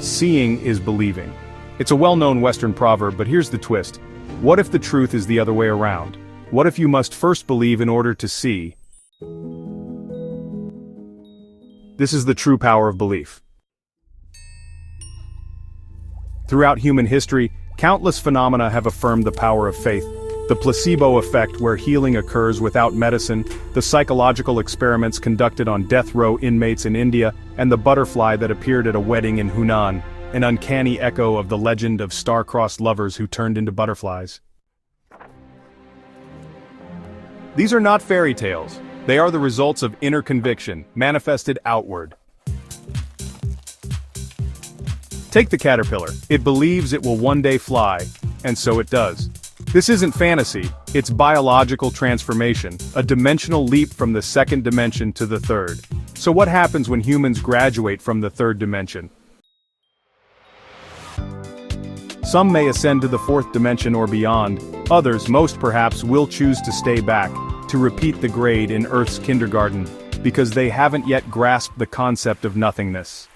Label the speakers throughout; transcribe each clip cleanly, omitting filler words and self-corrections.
Speaker 1: Seeing is believing. It's a well-known Western proverb, but here's the twist. What if the truth is the other way around? What if you must first believe in order to see? This is the true power of belief. Throughout human history, countless phenomena have affirmed the power of faith. The placebo effect, where healing occurs without medicine, the psychological experiments conducted on death row inmates in India, and the butterfly that appeared at a wedding in Hunan, an uncanny echo of the legend of star-crossed lovers who turned into butterflies. These are not fairy tales. They are the results of inner conviction, manifested outward. Take the caterpillar. It believes it will one day fly, and so it does. This isn't fantasy, it's biological transformation, a dimensional leap from the second dimension to the third. So what happens when humans graduate from the third dimension? Some may ascend to the fourth dimension or beyond, others, most perhaps, will choose to stay back, to repeat the grade in Earth's kindergarten, because they haven't yet grasped the concept of nothingness.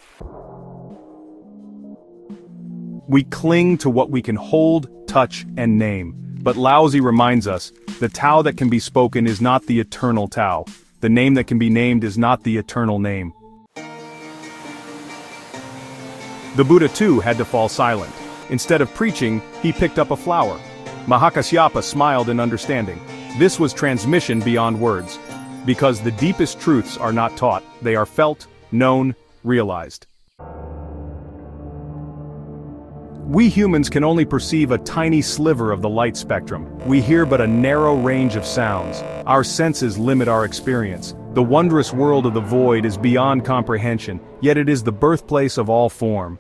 Speaker 1: We cling to what we can hold, touch, and name. But Laozi reminds us, the Tao that can be spoken is not the eternal Tao. The name that can be named is not the eternal name. The Buddha too had to fall silent. Instead of preaching, he picked up a flower. Mahakasyapa smiled in understanding. This was transmission beyond words. Because the deepest truths are not taught, they are felt, known, realized. We humans can only perceive a tiny sliver of the light spectrum. We hear but a narrow range of sounds. Our senses limit our experience. The wondrous world of the void is beyond comprehension, yet it is the birthplace of all form.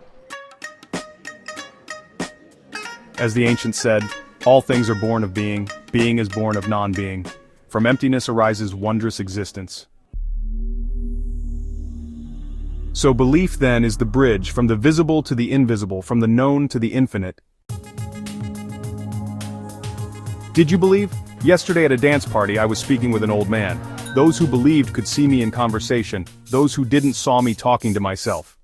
Speaker 1: As the ancients said, all things are born of being is born of non-being. From emptiness arises wondrous existence. So belief then is the bridge from the visible to the invisible, from the known to the infinite. Did you believe? Yesterday at a dance party I was speaking with an old man. Those who believed could see me in conversation, those who didn't saw me talking to myself.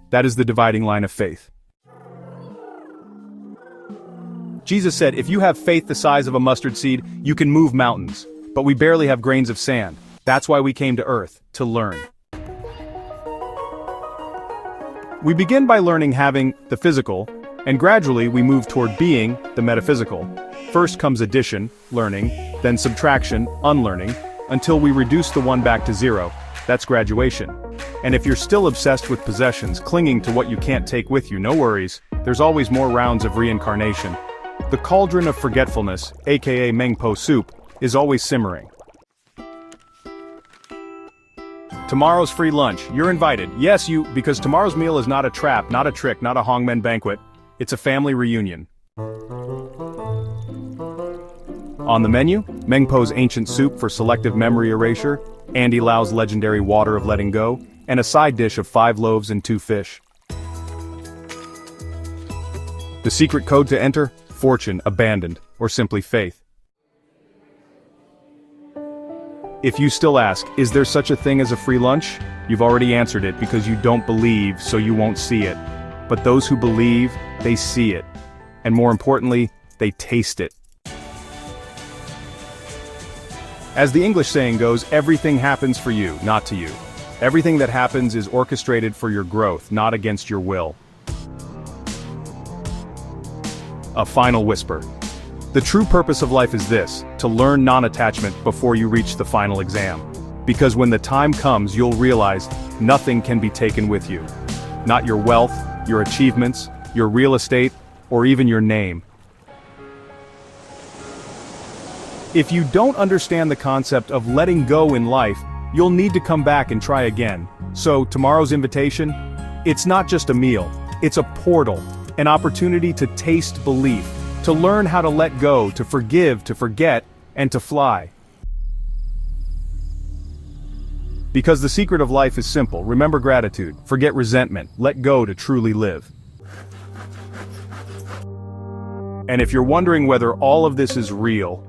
Speaker 1: That is the dividing line of faith. Jesus said, if you have faith the size of a mustard seed, you can move mountains, but we barely have grains of sand. That's why we came to Earth, to learn. We begin by learning having, the physical, and gradually we move toward being, the metaphysical. First comes addition, learning, then subtraction, unlearning, until we reduce the one back to zero. That's graduation. And if you're still obsessed with possessions, clinging to what you can't take with you, no worries, there's always more rounds of reincarnation. The cauldron of forgetfulness, aka Mengpo soup, is always simmering. Tomorrow's free lunch, you're invited. Yes, because tomorrow's meal is not a trap, not a trick, not a hongmen banquet. It's a family reunion. On the menu, Mengpo's ancient soup for selective memory erasure, Andy Lau's legendary water of letting go, and a side dish of 5 loaves and 2 fish. The secret code to enter? Fortune, abandoned, or simply faith. If you still ask, is there such a thing as a free lunch? You've already answered it because you don't believe, so you won't see it. But those who believe, they see it. And more importantly, they taste it. As the English saying goes, everything happens for you, not to you. Everything that happens is orchestrated for your growth, not against your will. A final whisper. The true purpose of life is this, to learn non-attachment before you reach the final exam. Because when the time comes, you'll realize nothing can be taken with you. Not your wealth, your achievements, your real estate, or even your name. If you don't understand the concept of letting go in life, you'll need to come back and try again. So, tomorrow's invitation? It's not just a meal, it's a portal, an opportunity to taste belief. To learn how to let go, to forgive, to forget, and to fly. Because the secret of life is simple. Remember gratitude, forget resentment, let go to truly live. And if you're wondering whether all of this is real,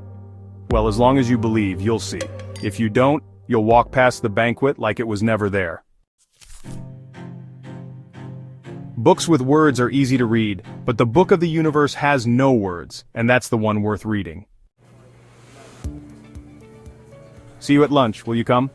Speaker 1: well, as long as you believe, you'll see. If you don't, you'll walk past the banquet like it was never there. Books with words are easy to read, but the book of the universe has no words, and that's the one worth reading. See you at lunch, will you come?